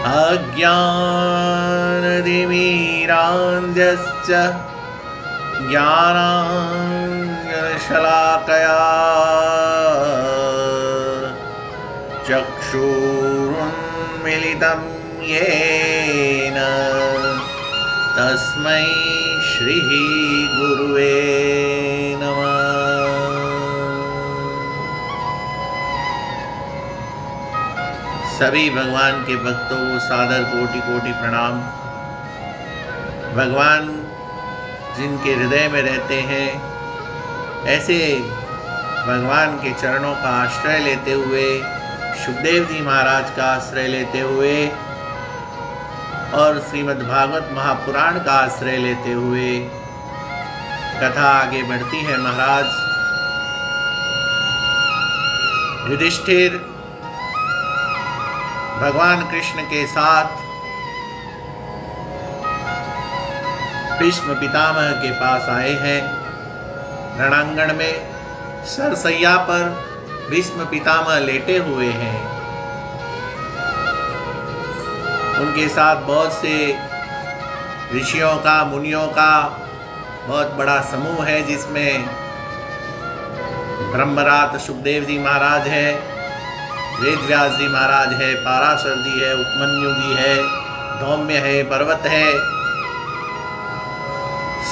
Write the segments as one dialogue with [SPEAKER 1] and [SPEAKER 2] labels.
[SPEAKER 1] अज्ञानतिमिरान्धश्च ज्ञानाञ्जनशलाकया चक्षुरुन्मीलितं येन तस्मै श्री गुरुवे नमः। सभी भगवान के भक्तों को सादर कोटि कोटि प्रणाम। भगवान जिनके हृदय में रहते हैं, ऐसे भगवान के चरणों का आश्रय लेते हुए, सुखदेव जी महाराज का आश्रय लेते हुए और श्रीमद् भागवत महापुराण का आश्रय लेते हुए कथा आगे बढ़ती है। महाराज युधिष्ठिर भगवान कृष्ण के साथ भीष्म पितामह के पास आए हैं। रणांगण में सरसैया पर भीष्म पितामह लेटे हुए हैं। उनके साथ बहुत से ऋषियों का, मुनियों का बहुत बड़ा समूह है, जिसमें ब्रह्मरात सुखदेव जी महाराज है, वेदव्यास जी महाराज है, पाराशर जी है, उपमन्यु जी है, धौम्य है, पर्वत है।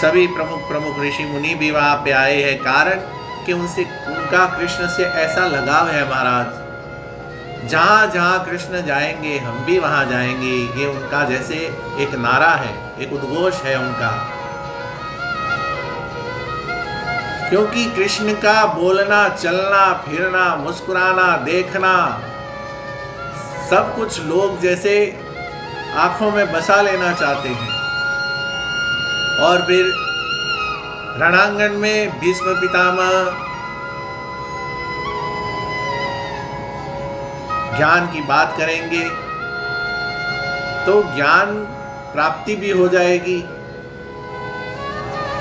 [SPEAKER 1] सभी प्रमुख ऋषि मुनि भी वहाँ पे आए हैं। कारण कि उनका कृष्ण से ऐसा लगाव है महाराज, जहाँ जहाँ कृष्ण जाएंगे हम भी वहाँ जाएंगे। ये उनका जैसे एक नारा है, एक उद्घोष है उनका। क्योंकि कृष्ण का बोलना, चलना, फिरना, मुस्कुराना, देखना, सब कुछ लोग जैसे आंखों में बसा लेना चाहते हैं। और फिर रणांगण में भीष्म पितामह ज्ञान की बात करेंगे तो ज्ञान प्राप्ति भी हो जाएगी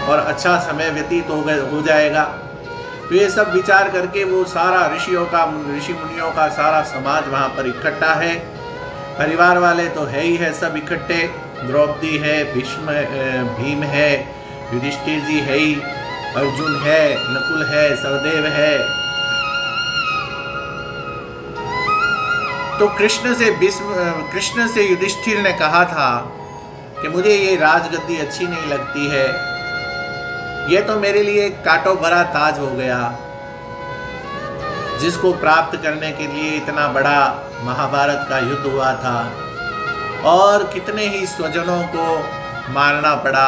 [SPEAKER 1] और अच्छा समय व्यतीत हो जाएगा। तो ये सब विचार करके वो सारा ऋषि मुनियों का सारा समाज वहाँ पर इकट्ठा है। परिवार वाले तो है ही है सब इकट्ठे। द्रौपदी है, भीम है, युधिष्ठिर जी है ही, अर्जुन है, नकुल है, सहदेव है। तो कृष्ण से युधिष्ठिर ने कहा था कि मुझे ये राजगद्दी अच्छी नहीं लगती है, ये तो मेरे लिए एक कांटों भरा ताज हो गया, जिसको प्राप्त करने के लिए इतना बड़ा महाभारत का युद्ध हुआ था और कितने ही स्वजनों को मारना पड़ा,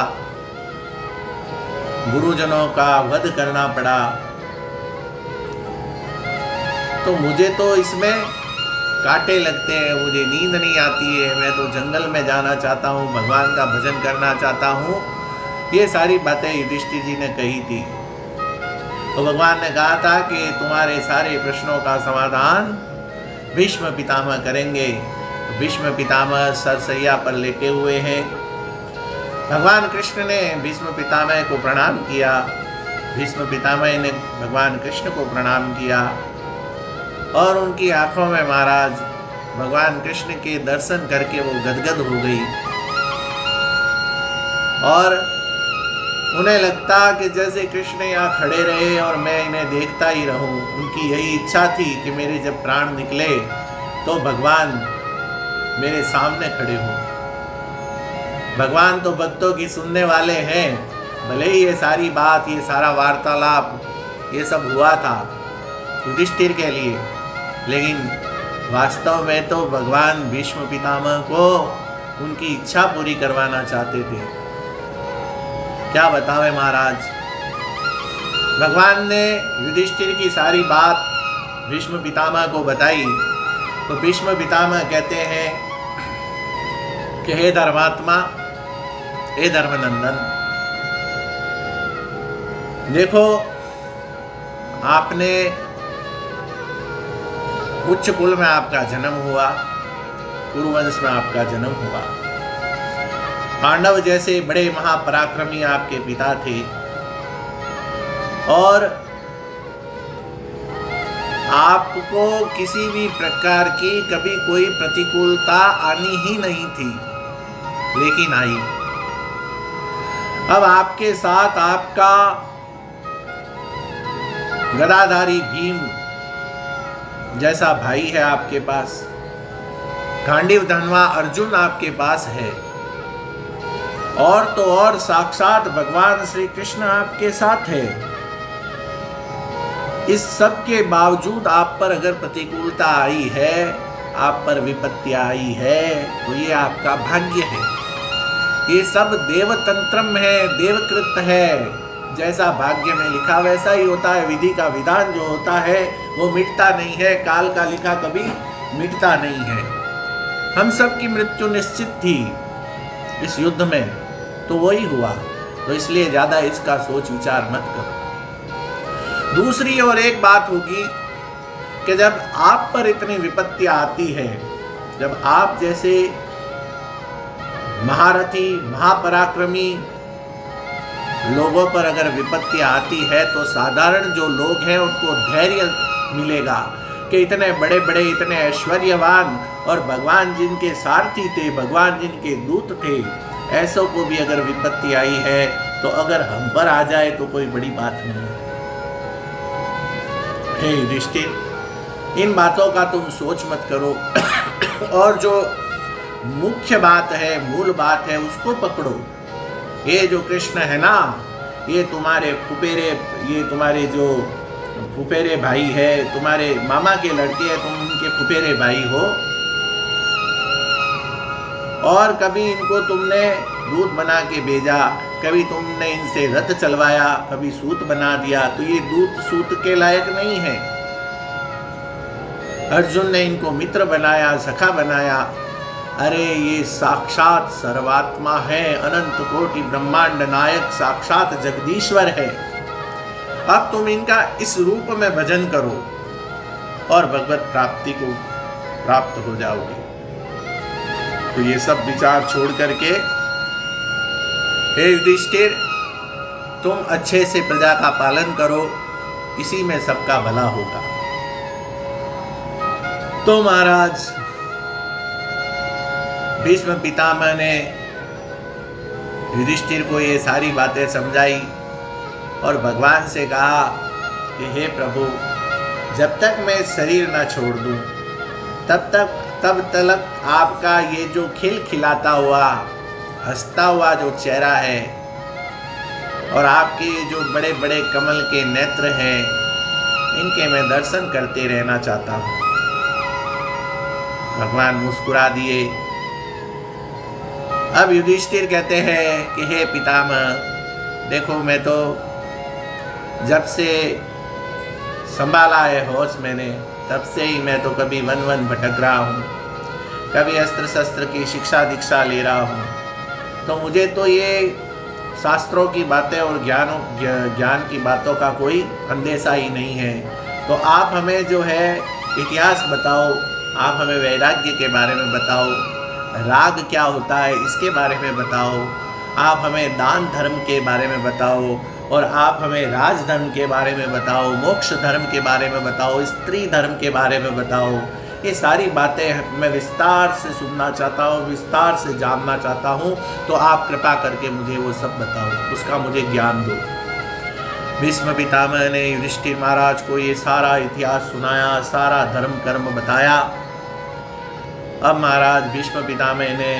[SPEAKER 1] गुरुजनों का वध करना पड़ा। तो मुझे तो इसमें कांटे लगते हैं, मुझे नींद नहीं आती है, मैं तो जंगल में जाना चाहता हूँ, भगवान का भजन करना चाहता हूँ। ये सारी बातें युधिष्ठिर जी ने कही थी। तो भगवान ने कहा था कि तुम्हारे सारे प्रश्नों का समाधान भीष्म पितामह करेंगे। भीष्म पितामह सरसैया पर लेटे हुए हैं। भगवान कृष्ण ने भीष्म पितामह को प्रणाम किया, भीष्म पितामह ने भगवान कृष्ण को प्रणाम किया और उनकी आंखों में महाराज भगवान कृष्ण के दर्शन करके वो गदगद हो गई और उन्हें लगता कि जैसे कृष्ण यहाँ खड़े रहे और मैं इन्हें देखता ही रहूं। उनकी यही इच्छा थी कि मेरे जब प्राण निकले तो भगवान मेरे सामने खड़े हों। भगवान तो भक्तों की सुनने वाले हैं। भले ही ये सारी बात, ये सारा वार्तालाप, ये सब हुआ था युधिष्ठिर के लिए, लेकिन वास्तव में तो भगवान भीष्म पितामह को उनकी इच्छा पूरी करवाना चाहते थे। क्या बतावें महाराज। भगवान ने युधिष्ठिर की सारी बात भीष्म पितामह को बताई तो भीष्म पितामह कहते हैं कि हे धर्मात्मा, हे धर्मनंदन, देखो आपने उच्च कुल में आपका जन्म हुआ, कुरुवंश में आपका जन्म हुआ। पांडव जैसे बड़े महापराक्रमी आपके पिता थे और आपको किसी भी प्रकार की कभी कोई प्रतिकूलता आनी ही नहीं थी, लेकिन आई। अब आपके साथ आपका गदाधारी भीम जैसा भाई है आपके पास, गांडीव धनवा अर्जुन आपके पास है, और तो और साक्षात भगवान श्री कृष्ण आपके साथ है। इस सब के बावजूद आप पर अगर प्रतिकूलता आई है, आप पर विपत्ति आई है, तो ये आपका भाग्य है। ये सब देवतंत्रम है, देवकृत है। जैसा भाग्य में लिखा वैसा ही होता है। विधि का विधान जो होता है वो मिटता नहीं है, काल का लिखा कभी मिटता नहीं है। हम सब की मृत्यु निश्चित थी इस युद्ध में, तो वही हुआ। तो इसलिए ज्यादा इसका सोच विचार मत करो। दूसरी और एक बात होगी कि जब आप पर इतनी विपत्ति आती है, जब आप जैसे महारथी महापराक्रमी लोगों पर अगर विपत्ति आती है, तो साधारण जो लोग हैं उनको धैर्य मिलेगा कि इतने बड़े बड़े, इतने ऐश्वर्यवान और भगवान जिनके सारथी थे, भगवान जिनके दूत थे, ऐसों को भी अगर विपत्ति आई है तो अगर हम पर आ जाए तो कोई बड़ी बात नहीं है। हे युधिष्ठिर, इन बातों का तुम सोच मत करो और जो मुख्य बात है, मूल बात है, उसको पकड़ो। ये जो कृष्ण है ना, ये तुम्हारे फुफेरे, ये तुम्हारे जो फुफेरे भाई है, तुम्हारे मामा के लड़के हैं, तुम उनके फुफेरे भाई हो। और कभी इनको तुमने दूध बना के भेजा, कभी तुमने इनसे रथ चलवाया, कभी सूत बना दिया, तो ये दूत सूत के लायक नहीं है। अर्जुन ने इनको मित्र बनाया, सखा बनाया। अरे ये साक्षात सर्वात्मा है, अनंत कोटि ब्रह्मांड नायक, साक्षात जगदीश्वर है। अब तुम इनका इस रूप में भजन करो और भगवत प्राप्ति को प्राप्त हो जाओगे। तो ये सब विचार छोड़ करके हे युधिष्ठिर, तुम अच्छे से प्रजा का पालन करो, इसी में सबका भला होगा। तो महाराज भीष्म पितामह ने युधिष्ठिर को ये सारी बातें समझाई और भगवान से कहा कि हे प्रभु, जब तक मैं शरीर न छोड़ दूं, तब तक आपका ये जो खिलखिलाता हुआ, हंसता हुआ जो चेहरा है और आपके ये जो बड़े बड़े कमल के नेत्र हैं, इनके मैं दर्शन करते रहना चाहता हूँ। भगवान मुस्कुरा दिए। अब युधिष्ठिर कहते हैं कि हे पितामह, देखो मैं तो जब से संभाला है होश मैंने, तब से ही मैं तो कभी वन वन भटक रहा हूँ, कभी अस्त्र शस्त्र की शिक्षा दीक्षा ले रहा हूँ। तो मुझे तो ये शास्त्रों की बातें और ज्ञान की बातों का कोई अंदेशा ही नहीं है। तो आप हमें जो है इतिहास बताओ, आप हमें वैराग्य के बारे में बताओ, राग क्या होता है इसके बारे में बताओ, आप हमें दान धर्म के बारे में बताओ, और आप हमें राज धर्म के बारे में बताओ, मोक्ष धर्म के बारे में बताओ, स्त्री धर्म के बारे में बताओ। ये सारी बातें मैं विस्तार से सुनना चाहता हूँ, विस्तार से जानना चाहता हूँ। तो आप कृपा करके मुझे वो सब बताओ, उसका मुझे ज्ञान दो। भीष्म पितामह ने युधिष्ठिर महाराज को ये सारा इतिहास सुनाया, सारा धर्म कर्म बताया। अब महाराज भीष्म पितामह ने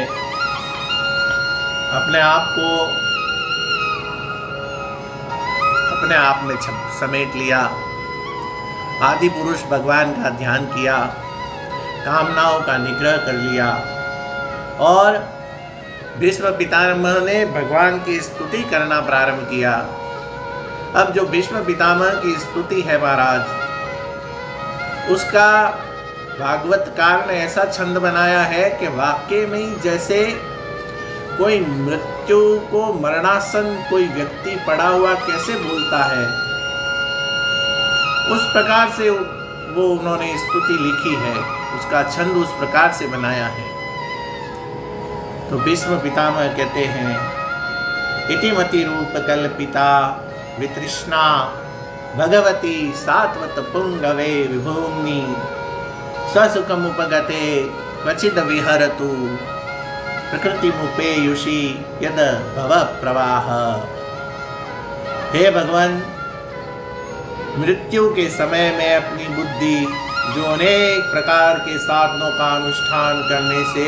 [SPEAKER 1] अपने आप में समेट लिया, आदि पुरुष भगवान का ध्यान किया, कामनाओं का निग्रह कर लिया और भीष्म पितामह ने भगवान की स्तुति करना प्रारंभ किया। अब जो भीष्म पितामह की स्तुति है महाराज, उसका भागवतकार ने ऐसा छंद बनाया है कि वाक्य में ही जैसे कोई मृत्यु को मरणासन कोई व्यक्ति पड़ा हुआ कैसे बोलता है, उस प्रकार से वो उन्होंने स्तुति लिखी है, उसका छंद उस प्रकार से बनाया है। तो भीष्म पितामह कहते हैं, इतिमति रूप कल्पिता वितृष्णा भगवती सात्वत पुंगवे विभूमि स्वसुखमुपगते क्वचिद विहरतु प्रकृतिमुपेयुषि यद भव प्रवाह। हे भगवान, मृत्यु के समय में अपनी बुद्धि जो अनेक प्रकार के साधनों का अनुष्ठान करने से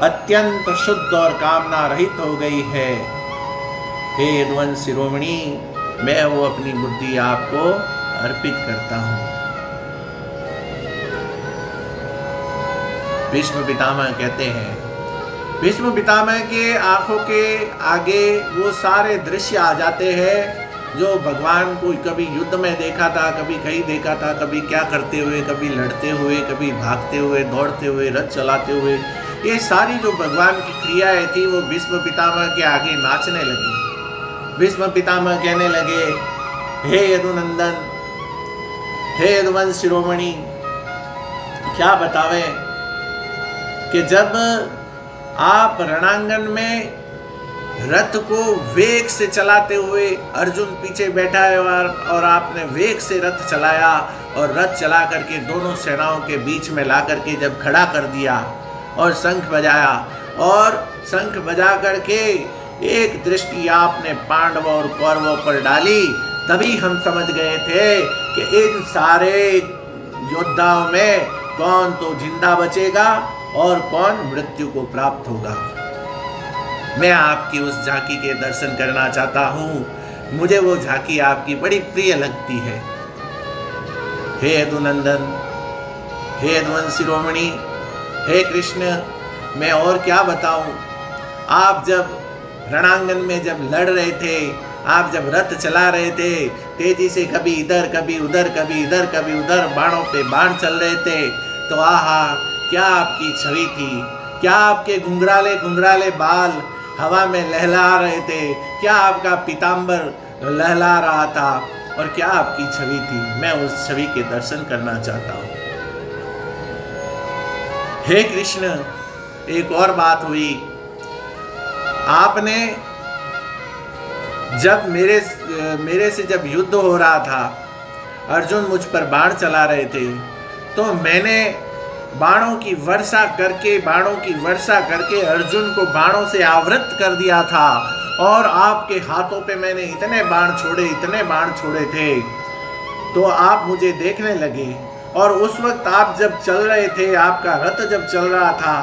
[SPEAKER 1] अत्यंत शुद्ध और कामना रहित हो गई है, हे यदुवंश शिरोमणि, मैं वो अपनी बुद्धि आपको अर्पित करता हूँ। भीष्म पितामह कहते हैं, भीष्म पितामह के आंखों के आगे वो सारे दृश्य आ जाते हैं जो भगवान को कभी युद्ध में देखा था, कभी कहीं देखा था, कभी क्या करते हुए, कभी लड़ते हुए, कभी भागते हुए, दौड़ते हुए, रथ चलाते हुए। ये सारी जो भगवान की क्रियाएं थी वो भीष्म पितामह के आगे नाचने लगी। भीष्म पितामह कहने लगे, हे यदुनंदन, हे यदुवंश शिरोमणि, क्या बतावे कि जब आप रणांगन में रथ को वेग से चलाते हुए, अर्जुन पीछे बैठा है और आपने वेग से रथ चलाया और रथ चला करके दोनों सेनाओं के बीच में ला करके जब खड़ा कर दिया और शंख बजाया, और शंख बजा करके एक दृष्टि आपने पांडवों और कौरवों पर डाली, तभी हम समझ गए थे कि इन सारे योद्धाओं में कौन तो जिंदा बचेगा और कौन मृत्यु को प्राप्त होगा। मैं आपकी उस झांकी के दर्शन करना चाहता हूँ। मुझे वो झांकी आपकी बड़ी प्रिय लगती है। हे यदुनंदन, हे यदुवंश शिरोमणि, हे कृष्ण, मैं और क्या बताऊं। आप जब रणांगन में जब लड़ रहे थे, आप जब रथ चला रहे थे, तेजी से कभी इधर कभी उधर, कभी इधर कभी उधर बाणों पे बाण चल रहे थे, तो आहा क्या आपकी छवि थी। क्या आपके घुंघराले घुंघराले बाल हवा में लहला रहे थे, क्या आपका पीतांबर लहला रहा था, और क्या आपकी छवि थी। मैं उस छवि के दर्शन करना चाहता हूँ। हे कृष्ण, एक और बात हुई। आपने जब मेरे से जब युद्ध हो रहा था, अर्जुन मुझ पर बाण चला रहे थे, तो मैंने बाणों की वर्षा करके अर्जुन को बाणों से आवृत कर दिया था, और आपके हाथों पे मैंने इतने बाण छोड़े थे, तो आप मुझे देखने लगे। और उस वक्त आप जब चल रहे थे, आपका रथ जब चल रहा था,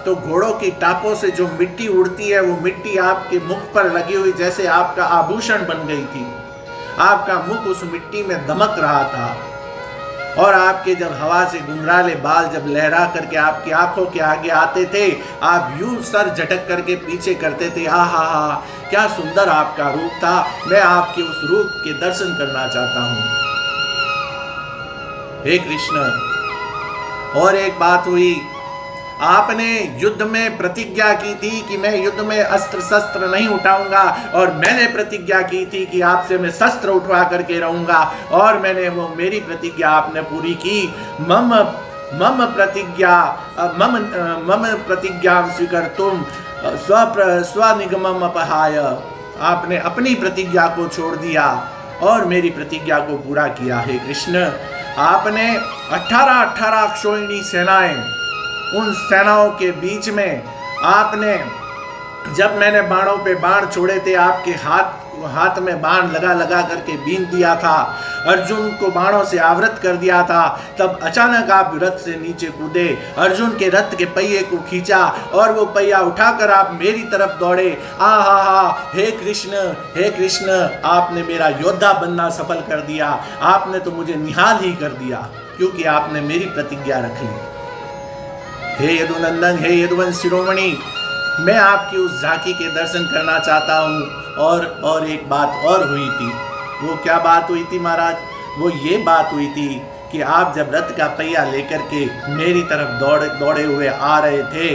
[SPEAKER 1] तो घोड़ों की टापों से जो मिट्टी उड़ती है, वो मिट्टी आपके मुख पर लगी हुई जैसे आपका आभूषण बन गई थी। आपका मुख उस मिट्टी में दमक रहा था, और आपके जब हवा से घुंघराले बाल जब लहरा करके आपकी आंखों के आगे आते थे, आप यूं सर झटक करके पीछे करते थे। आहा, क्या सुंदर आपका रूप था। मैं आपके उस रूप के दर्शन करना चाहता हूँ। हे कृष्ण, और एक बात हुई। आपने युद्ध में प्रतिज्ञा की थी कि मैं युद्ध में अस्त्र शस्त्र नहीं उठाऊंगा, और मैंने प्रतिज्ञा की थी कि आपसे मैं शस्त्र उठवा करके रहूंगा, और मैंने वो मेरी प्रतिज्ञा आपने पूरी की। मम प्रतिज्ञा स्वीकर्तुम स्वनिगमम अपहाय। आपने अपनी प्रतिज्ञा को छोड़ दिया और मेरी प्रतिज्ञा को पूरा किया। हे कृष्ण, आपने 18 अक्षौहिणी सेनाएं, उन सेनाओं के बीच में आपने, जब मैंने बाणों पे बाण छोड़े थे, आपके हाथ में बाण लगा करके बीन दिया था, अर्जुन को बाणों से आवृत कर दिया था, तब अचानक आप रथ से नीचे कूदे, अर्जुन के रथ के पहिए को खींचा और वो पहिया उठाकर आप मेरी तरफ दौड़े। आहा, हे कृष्ण, आपने मेरा योद्धा बनना सफल कर दिया। आपने तो मुझे निहाल ही कर दिया, क्योंकि आपने मेरी प्रतिज्ञा रख ली। हे यदुनंदन, हे यदुवंश शिरोमणि, मैं आपकी उस झांकी के दर्शन करना चाहता हूँ। और एक बात और हुई थी। वो क्या बात हुई थी महाराज? वो ये बात हुई थी कि आप जब रथ का पहिया लेकर के मेरी तरफ दौड़े हुए आ रहे थे,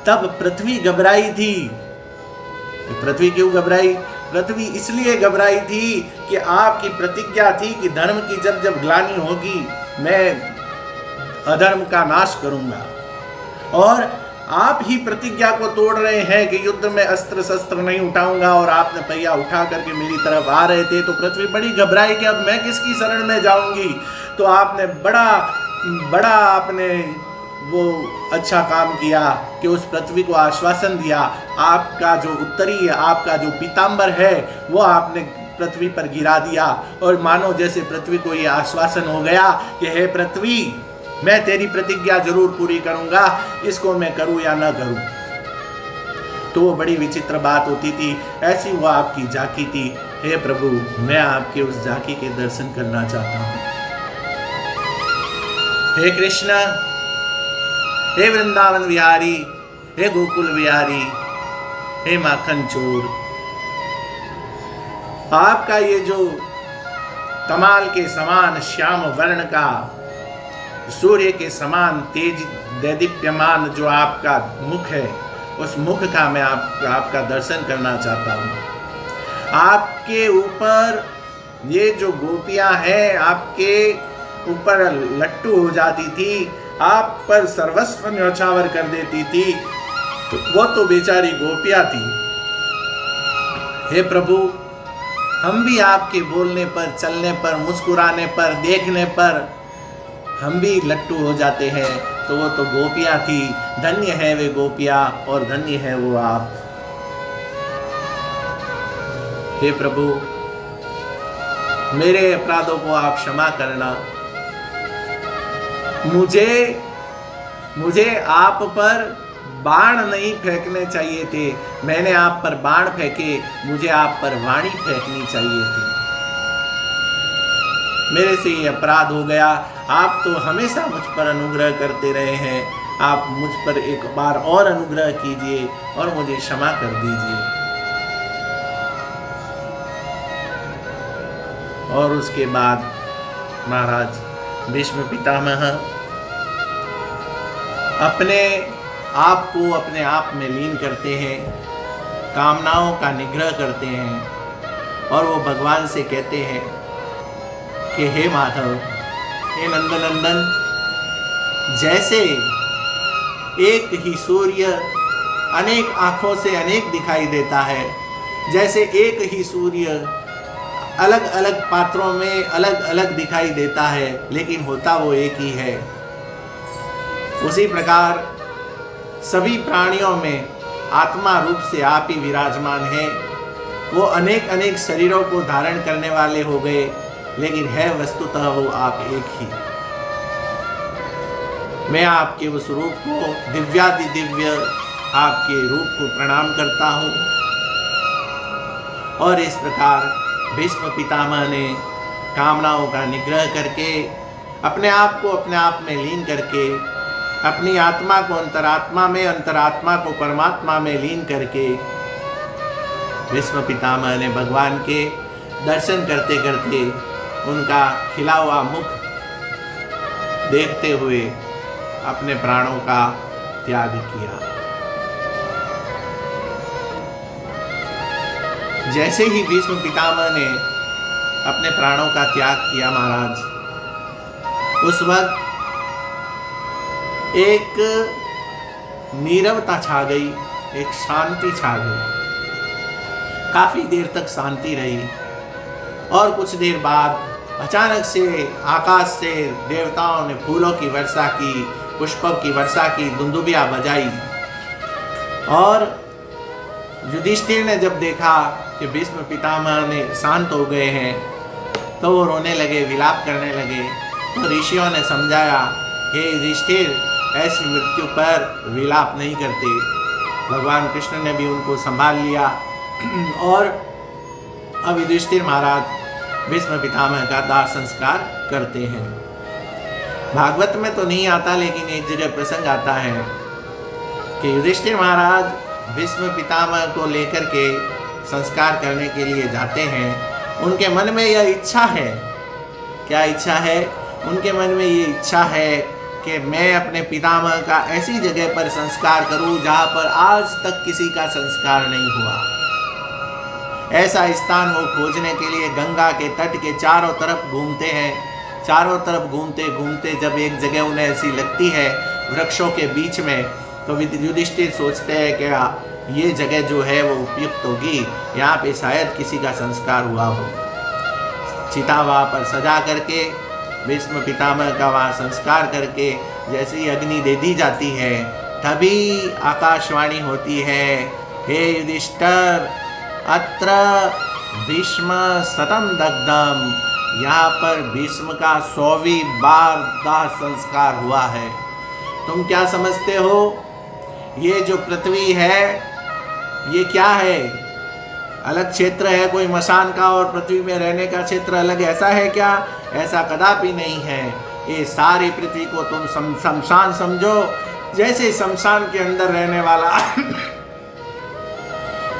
[SPEAKER 1] तब पृथ्वी घबराई थी। पृथ्वी क्यों घबराई? पृथ्वी इसलिए घबराई थी कि आपकी प्रतिज्ञा थी कि धर्म की जब ग्लानि होगी, मैं अधर्म का नाश करूंगा। और आप ही प्रतिज्ञा को तोड़ रहे हैं कि युद्ध में अस्त्र शस्त्र नहीं उठाऊंगा, और आपने पहिया उठा करके मेरी तरफ आ रहे थे तो पृथ्वी बड़ी घबराई कि अब मैं किसकी शरण में जाऊंगी। तो आपने बड़ा आपने वो अच्छा काम किया कि उस पृथ्वी को आश्वासन दिया। आपका जो उत्तरी है, आपका जो पीताम्बर है, वो आपने पृथ्वी पर गिरा दिया, और मानो जैसे पृथ्वी को ये आश्वासन हो गया कि हे पृथ्वी, मैं तेरी प्रतिज्ञा जरूर पूरी करूंगा, इसको मैं करूं या ना करूं। तो वो बड़ी विचित्र बात होती थी। ऐसी वो आपकी झांकी थी। हे प्रभु, मैं आपके उस झांकी के दर्शन करना चाहता हूं। हे कृष्ण, हे वृंदावन विहारी, हे गोकुल विहारी, हे माखन चोर, आपका ये जो कमाल के समान श्याम वर्ण का, सूर्य के समान तेज दैदीप्यमान जो आपका मुख है, उस मुख का मैं आपका दर्शन करना चाहता हूँ। आपके ऊपर ये जो गोपियाँ हैं, आपके ऊपर लट्टू हो जाती थी, आप पर सर्वस्व न्यौछावर कर देती थी, तो वो तो बेचारी गोपियाँ थी। हे प्रभु, हम भी आपके बोलने पर, चलने पर, मुस्कुराने पर, देखने पर हम भी लट्टू हो जाते हैं। तो वो तो गोपियाँ थी। धन्य है वे गोपियाँ और धन्य है वो आप। हे प्रभु, मेरे अपराधों को आप क्षमा करना। मुझे आप पर बाण नहीं फेंकने चाहिए थे, मैंने आप पर बाण फेंके, मुझे आप पर वाणी फेंकनी चाहिए थी। मेरे से ये अपराध हो गया। आप तो हमेशा मुझ पर अनुग्रह करते रहे हैं, आप मुझ पर एक बार और अनुग्रह कीजिए और मुझे क्षमा कर दीजिए। और उसके बाद महाराज भीष्म पितामह अपने आप को अपने आप में लीन करते हैं, कामनाओं का निग्रह करते हैं, और वो भगवान से कहते हैं कि हे माधव, हे नंदनंदन, जैसे एक ही सूर्य अनेक आँखों से अनेक दिखाई देता है, जैसे एक ही सूर्य अलग अलग पात्रों में अलग अलग दिखाई देता है, लेकिन होता वो एक ही है, उसी प्रकार सभी प्राणियों में आत्मा रूप से आप ही विराजमान हैं। वो अनेक अनेक शरीरों को धारण करने वाले हो गए, लेकिन है वस्तुतः वो आप एक ही। मैं आपके उस रूप को, दिव्यादि दिव्य आपके रूप को प्रणाम करता हूँ। और इस प्रकार भीष्म पितामह ने कामनाओं का निग्रह करके, अपने आप को अपने आप में लीन करके, अपनी आत्मा को अंतरात्मा में, अंतरात्मा को परमात्मा में लीन करके, भीष्म पितामह ने भगवान के दर्शन करते करते उनका खिला हुआ मुख देखते हुए अपने प्राणों का त्याग किया। जैसे ही भीष्म पितामह ने अपने प्राणों का त्याग किया महाराज, उस वक्त एक नीरवता छा गई, एक शांति छा गई। काफी देर तक शांति रही, और कुछ देर बाद अचानक से आकाश से देवताओं ने फूलों की वर्षा की, पुष्पों की वर्षा की, दुंदुभियां बजाई। और युधिष्ठिर ने जब देखा कि भीष्म पितामह ने शांत हो गए हैं, तो वो रोने लगे, विलाप करने लगे। तो ऋषियों ने समझाया, हे युधिष्ठिर, ऐसी मृत्यु पर विलाप नहीं करते। भगवान कृष्ण ने भी उनको संभाल लिया, और अब युधिष्ठिर महाराज भीष्म पितामह का दाह संस्कार करते हैं। भागवत में तो नहीं आता, लेकिन एक जगह प्रसंग आता है कि युधिष्ठिर महाराज भीष्म पितामह को लेकर के संस्कार करने के लिए जाते हैं। उनके मन में यह इच्छा है, क्या इच्छा है? उनके मन में ये इच्छा है कि मैं अपने पितामह का ऐसी जगह पर संस्कार करूं जहां पर आज तक किसी का संस्कार नहीं हुआ। ऐसा स्थान वो खोजने के लिए गंगा के तट के चारों तरफ घूमते हैं। चारों तरफ घूमते घूमते जब एक जगह उन्हें ऐसी लगती है वृक्षों के बीच में, तो युधिष्ठिर सोचते हैं कि ये जगह जो है वो उपयुक्त होगी, यहाँ पे शायद किसी का संस्कार हुआ हो। चिता वहाँ पर सजा करके भीष्म पितामह का वहाँ संस्कार करके जैसे ही अग्नि दे दी जाती है, तभी आकाशवाणी होती है, हे युधिष्ठिर अत्र भीष्म शतम दग्धम, यहाँ पर भीष्म का 100वीं बार दाह संस्कार हुआ है। तुम क्या समझते हो, ये जो पृथ्वी है ये क्या है, अलग क्षेत्र है कोई मसान का और पृथ्वी में रहने का क्षेत्र अलग, ऐसा है क्या? ऐसा कदापि नहीं है। ये सारी पृथ्वी को तुम शमशान समझो, जैसे शमशान के अंदर रहने वाला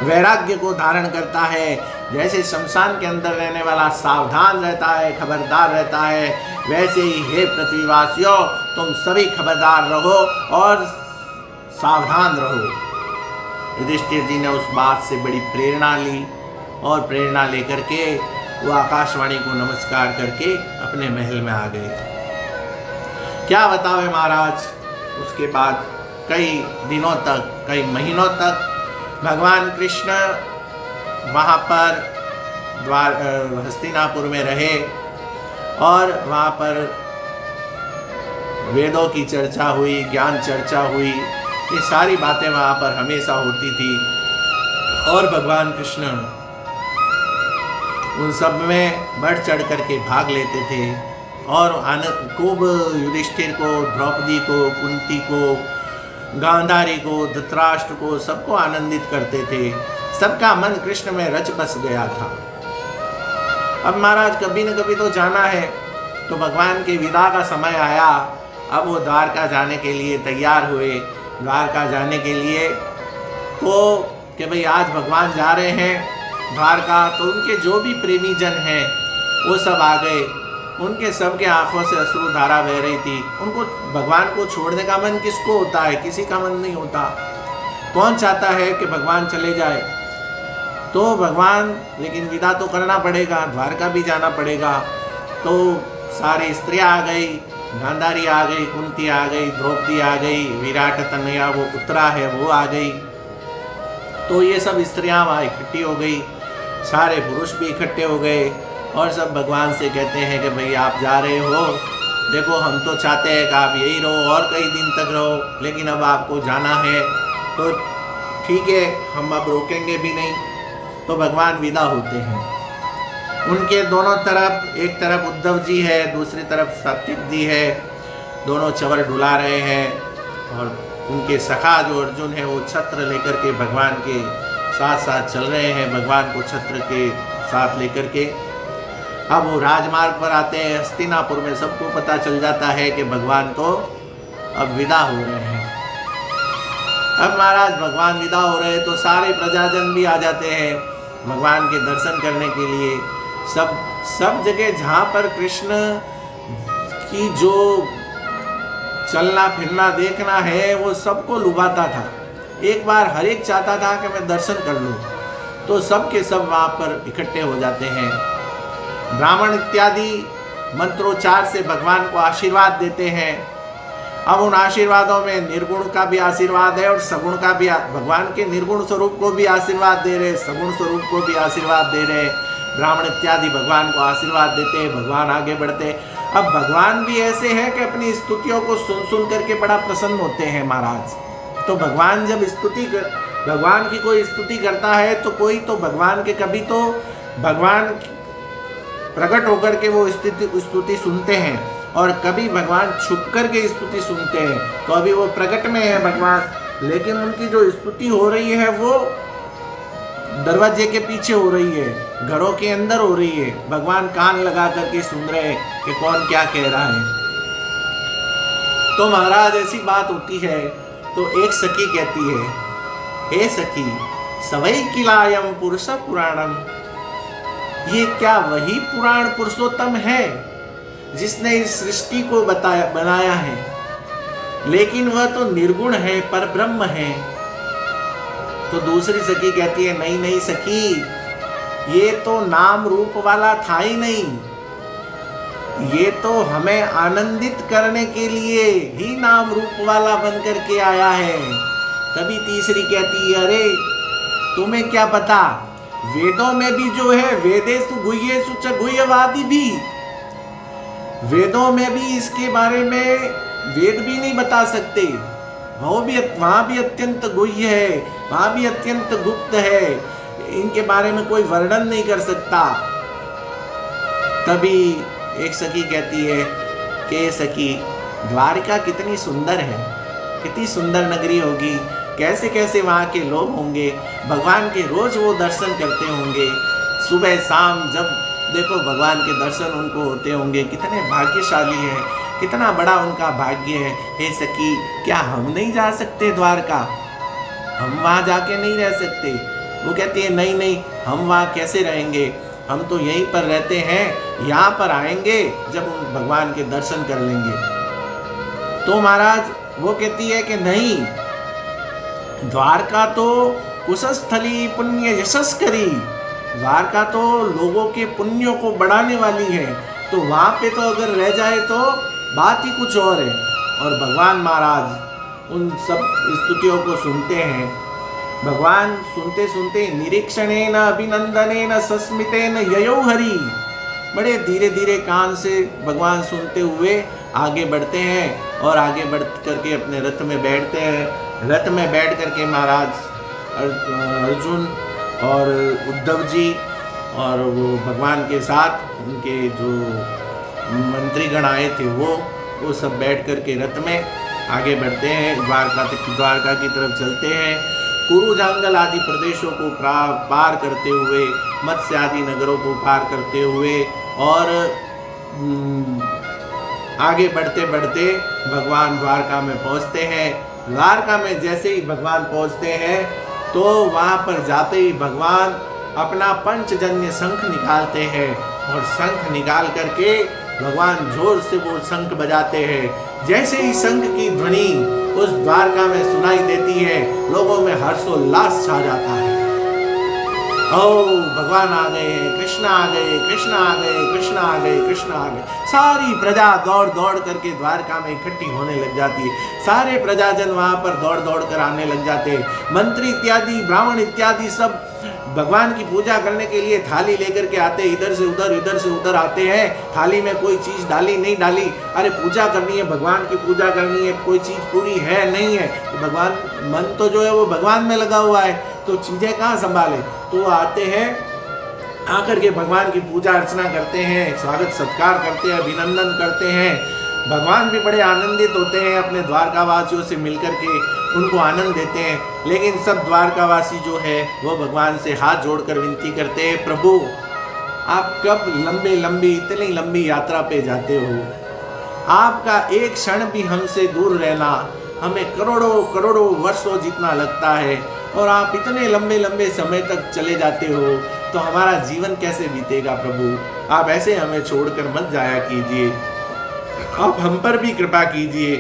[SPEAKER 1] वैराग्य को धारण करता है, जैसे शमशान के अंदर रहने वाला सावधान रहता है, खबरदार रहता है, वैसे ही हे पृथ्वीवासियों तुम सभी खबरदार रहो और सावधान रहो। युधिष्ठिर जी ने उस बात से बड़ी प्रेरणा ली और प्रेरणा लेकर के वो आकाशवाणी को नमस्कार करके अपने महल में आ गए। क्या बतावे महाराज, उसके बाद कई दिनों तक, कई महीनों तक भगवान कृष्ण वहाँ पर हस्तिनापुर में रहे और वहाँ पर वेदों की चर्चा हुई, ज्ञान चर्चा हुई, ये सारी बातें वहाँ पर हमेशा होती थी और भगवान कृष्ण उन सब में बढ़ चढ़ करके भाग लेते थे और खूब युधिष्ठिर को, द्रौपदी को, कुंती को, गांधारी को, धृतराष्ट्र को, सबको आनंदित करते थे। सबका मन कृष्ण में रच बस गया था। अब महाराज कभी न कभी तो जाना है, तो भगवान के विदा का समय आया। अब वो द्वारका जाने के लिए तैयार हुए, द्वारका जाने के लिए, तो कि भाई आज भगवान जा रहे हैं द्वारका, तो उनके जो भी प्रेमी जन हैं वो सब आ गए। उनके सबके आंखों से अश्रु धारा बह रही थी। उनको भगवान को छोड़ने का मन किसको होता है? किसी का मन नहीं होता। कौन चाहता है कि भगवान चले जाए? तो भगवान, लेकिन विदा तो करना पड़ेगा, द्वारका भी जाना पड़ेगा। तो सारी स्त्रियां आ गई, गांधारी आ गई, कुंती आ गई, द्रौपदी आ गई, विराट तनया वो उत्तरा है वो आ गई। तो ये सब स्त्रियां वहाँ इकट्ठी हो गई, सारे पुरुष भी इकट्ठे हो गए और सब भगवान से कहते हैं कि भाई आप जा रहे हो, देखो हम तो चाहते हैं कि आप यही रहो और कई दिन तक रहो, लेकिन अब आपको जाना है तो ठीक है, हम अब रोकेंगे भी नहीं। तो भगवान विदा होते हैं। उनके दोनों तरफ, एक तरफ उद्धव जी है, दूसरी तरफ सात्विक जी है, दोनों चवर डुला रहे हैं और उनके सखा जो अर्जुन है वो छत्र लेकर के भगवान के साथ साथ चल रहे हैं, भगवान को छत्र के साथ लेकर के। अब वो राजमार्ग पर आते हैं, हस्तिनापुर में सबको पता चल जाता है कि भगवान तो अब विदा हो रहे हैं। अब महाराज भगवान विदा हो रहे हैं तो सारे प्रजाजन भी आ जाते हैं भगवान के दर्शन करने के लिए। सब जगह जहाँ पर कृष्ण की जो चलना फिरना देखना है वो सबको लुभाता था। एक बार हर एक चाहता था कि मैं दर्शन कर लूँ, तो सब के सब वहाँ पर इकट्ठे हो जाते हैं। ब्राह्मण इत्यादि मंत्रोच्चार से भगवान को आशीर्वाद देते हैं। अब उन आशीर्वादों में निर्गुण का भी आशीर्वाद है और सगुण का भी। भगवान के निर्गुण स्वरूप को भी आशीर्वाद दे रहे, सगुण स्वरूप को भी आशीर्वाद दे रहे। ब्राह्मण इत्यादि भगवान को आशीर्वाद देते हैं, भगवान आगे बढ़ते। अब भगवान भी ऐसे हैं कि अपनी स्तुतियों को सुन सुन करके बड़ा प्रसन्न होते हैं महाराज। तो भगवान जब भगवान की कोई स्तुति करता है तो कोई तो भगवान के, कभी तो भगवान प्रकट होकर के वो स्तुति सुनते हैं और कभी भगवान छुप कर के स्तुति सुनते हैं। तो अभी वो प्रकट में है भगवान, लेकिन उनकी जो स्तुति हो रही है वो दरवाजे के पीछे हो रही है, घरों के अंदर हो रही है। भगवान कान लगा करके सुन रहे हैं कि कौन क्या कह रहा है। तो महाराज ऐसी बात होती है तो एक सखी कहती है, हे सखी सवई किलायम पुरुष पुराणम, ये क्या वही पुराण पुरुषोत्तम है जिसने इस सृष्टि को बनाया है, लेकिन वह तो निर्गुण है, परब्रह्म है। तो दूसरी सखी कहती है, नहीं नहीं सखी, ये तो नाम रूप वाला था ही नहीं, ये तो हमें आनंदित करने के लिए ही नाम रूप वाला बन करके आया है। तभी तीसरी कहती है, अरे तुम्हें क्या पता, वेदों में भी जो है, वेदेषु गुह्येषु च गुह्यवादी भी, वेदों में भी इसके बारे में वेद भी नहीं बता सकते। वहाँ भी अत्यंत गुह्य है, वहाँ भी अत्यंत गुप्त है, इनके बारे में कोई वर्णन नहीं कर सकता। तभी एक सखी कहती है कि सखी, द्वारिका कितनी सुंदर है, कितनी सुंदर नगरी होगी, कैसे कैसे वहाँ के लोग होंगे, भगवान के रोज वो दर्शन करते होंगे, सुबह शाम जब देखो भगवान के दर्शन उनको होते होंगे, कितने भाग्यशाली हैं, कितना बड़ा उनका भाग्य है। हे सखी, क्या हम नहीं जा सकते द्वारका? हम वहाँ जाके नहीं रह सकते? वो कहती है, नहीं नहीं, हम वहाँ कैसे रहेंगे, हम तो यहीं पर रहते हैं, यहाँ पर आएंगे जब उन भगवान के दर्शन कर लेंगे। तो महाराज वो कहती है कि नहीं, द्वारका तो कुशस्थली पुण्य यशस्करी, द्वारका तो लोगों के पुण्यों को बढ़ाने वाली है, तो वहाँ पे तो अगर रह जाए तो बात ही कुछ और है। और भगवान महाराज उन सब स्तुतियों को सुनते हैं। भगवान सुनते सुनते निरीक्षणेन अभिनंदनेन सस्मितेन ययो हरि, बड़े धीरे धीरे कान से भगवान सुनते हुए आगे बढ़ते हैं और आगे बढ़ करके अपने रथ में बैठते हैं। रथ में बैठ करके महाराज अर्जुन और उद्धव जी और वो भगवान के साथ उनके जो मंत्रीगण आए थे वो सब बैठ करके रथ में आगे बढ़ते हैं, द्वारका की तरफ चलते हैं। कुरु जांगल आदि प्रदेशों को पार करते हुए, मत्स्य आदि नगरों को पार करते हुए और आगे बढ़ते बढ़ते भगवान द्वारका में पहुंचते हैं। द्वारका में जैसे ही भगवान पहुंचते हैं तो वहाँ पर जाते ही भगवान अपना पंचजन्य शंख निकालते हैं और शंख निकाल करके भगवान जोर से वो शंख बजाते हैं। जैसे ही शंख की ध्वनि उस द्वारका में सुनाई देती है, लोगों में हर्षोल्लास छा जाता है। ओ भगवान आ गए, कृष्ण आ गए, कृष्ण आ गए, कृष्ण आ गए, कृष्ण आ गए। सारी प्रजा दौड़ दौड़ करके द्वारका में इकट्ठी होने लग जाती है। सारे प्रजाजन वहाँ पर दौड़ दौड़ कर आने लग जाते हैं। मंत्री इत्यादि, ब्राह्मण इत्यादि सब भगवान की पूजा करने के लिए थाली लेकर के आते, इधर से उधर आते हैं। थाली में कोई चीज़ डाली नहीं डाली, अरे पूजा करनी है, भगवान की पूजा करनी है, कोई चीज़ पूरी है नहीं है, भगवान मन तो जो है वो भगवान में लगा हुआ है, तो चीज़ें कहाँ संभाले। तो आते हैं, आकर के भगवान की पूजा अर्चना करते हैं, स्वागत सत्कार करते हैं, अभिनंदन करते हैं। भगवान भी बड़े आनंदित होते हैं, अपने द्वारकावासियों से मिलकर के उनको आनंद देते हैं। लेकिन सब द्वारकावासी जो है वो भगवान से हाथ जोड़कर विनती करते हैं, प्रभु आप कब इतनी लंबी यात्रा पे जाते हो? आपका एक क्षण भी हमसे दूर रहना हमें करोड़ों वर्षों जितना लगता है, और आप इतने लंबे समय तक चले जाते हो, तो हमारा जीवन कैसे बीतेगा प्रभु? आप ऐसे हमें छोड़कर मत जाया कीजिए, आप हम पर भी कृपा कीजिए।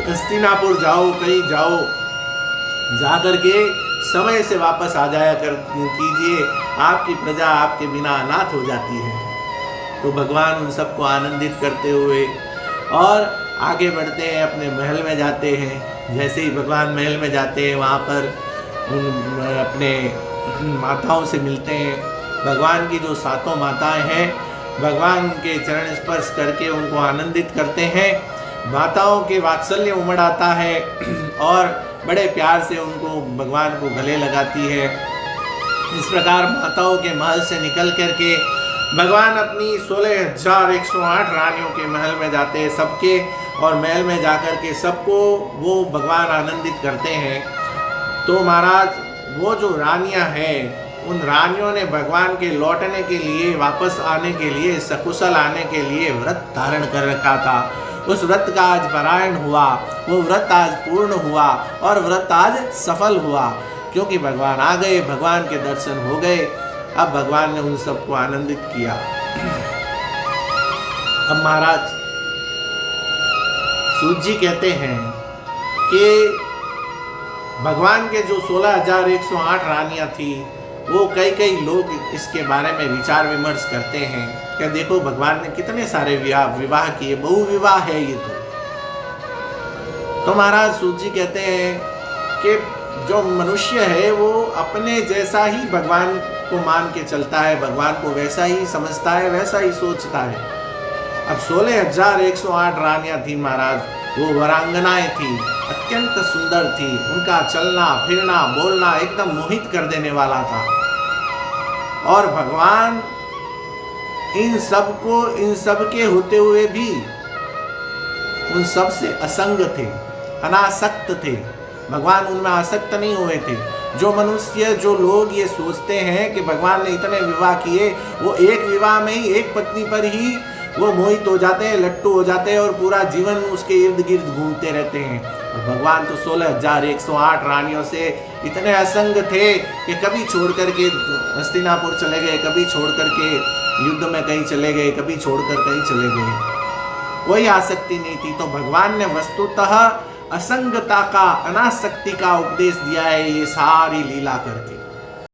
[SPEAKER 1] हस्तिनापुर जाओ, कहीं जाओ, जा करके समय से वापस आ जाया कर कीजिए, आपकी प्रजा आपके बिना अनाथ हो जाती है। तो भगवान उन सबको आनंदित करते हुए और आगे बढ़ते हैं, अपने महल में जाते हैं। जैसे ही भगवान महल में जाते हैं, वहाँ पर उन अपने माताओं से मिलते हैं। भगवान की जो 7 माताएं हैं, भगवान उनके चरण स्पर्श करके उनको आनंदित करते हैं। माताओं के वात्सल्य उमड़ आता है और बड़े प्यार से उनको भगवान को गले लगाती है। इस प्रकार माताओं के महल से निकल करके भगवान अपनी 16,108 रानियों के महल में जाते हैं सबके, और महल में जाकर के सबको वो भगवान आनंदित करते हैं। तो महाराज वो जो रानियां हैं, उन रानियों ने भगवान के लौटने के लिए, वापस आने के लिए, सकुशल आने के लिए व्रत धारण कर रखा था। उस व्रत का आज पारायण हुआ, वो व्रत आज पूर्ण हुआ और व्रत आज सफल हुआ, क्योंकि भगवान आ गए, भगवान के दर्शन हो गए। अब भगवान ने उन सबको आनंदित किया। अब महाराज सूत जी कहते हैं कि भगवान के जो 16,108 रानियां थी, वो कई लोग इसके बारे में विचार विमर्श करते हैं क्या देखो भगवान ने कितने सारे विवाह किए, बहु विवाह है ये तो महाराज सूत जी कहते हैं कि जो मनुष्य है वो अपने जैसा ही भगवान को मान के चलता है, भगवान को वैसा ही समझता है, वैसा ही सोचता है। अब 16,108 रानियां थी महाराज, वो वरांगनाएं थी, अत्यंत सुंदर थी, उनका चलना फिरना बोलना एकदम मोहित कर देने वाला था। और भगवान इन सब के होते हुए भी उन सब से असंग थे, अनासक्त थे। भगवान उनमें आसक्त नहीं हुए थे। जो मनुष्य, जो लोग ये सोचते हैं कि भगवान ने इतने विवाह किए, वो एक विवाह में ही एक पत्नी पर ही वो मोहित हो जाते हैं, लट्टू हो जाते हैं और पूरा जीवन उसके इर्द गिर्द घूमते रहते हैं। और भगवान तो 16,108 रानियों से इतने असंग थे कि कभी छोड़ करके हस्तिनापुर चले गए, कभी छोड़ करके युद्ध में कहीं चले गए, कभी छोड़कर कहीं चले गए, कोई आसक्ति नहीं थी। तो भगवान ने वस्तुतः असंगता का, अनासक्ति का उपदेश दिया है ये सारी लीला करके।